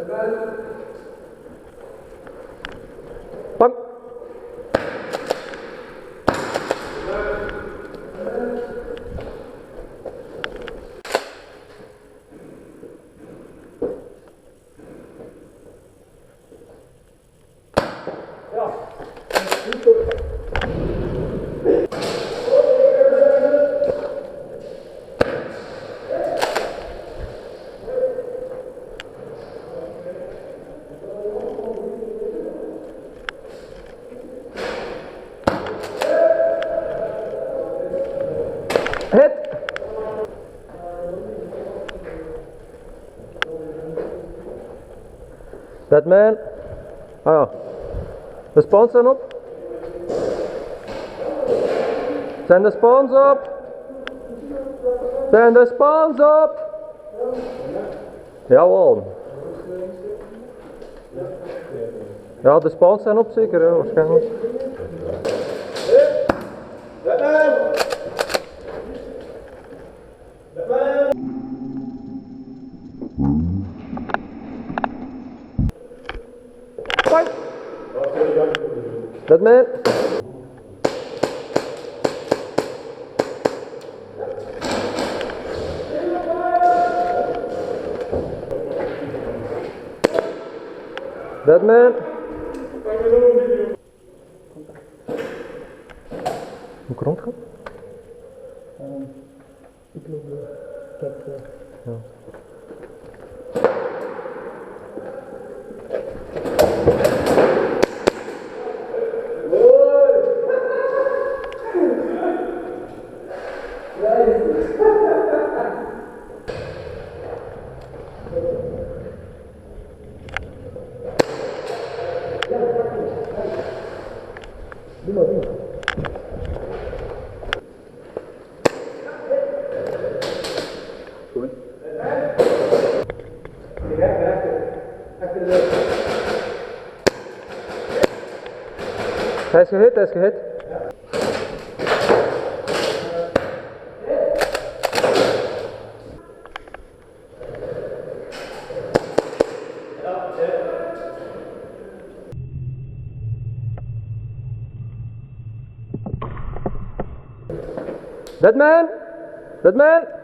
Bang. Hit. That man. Ah ja. De spawns zijn op. Zijn de spawns op? Zijn de spawns op? Jawel. Ja, de spawns zijn op zeker, ja, waarschijnlijk. Fight! That man. That man. Moet ik rondgaan? Ik loop kijk. Ja. Doe maar. Goed. Hij is gehit, hij is gehit. That man! That man!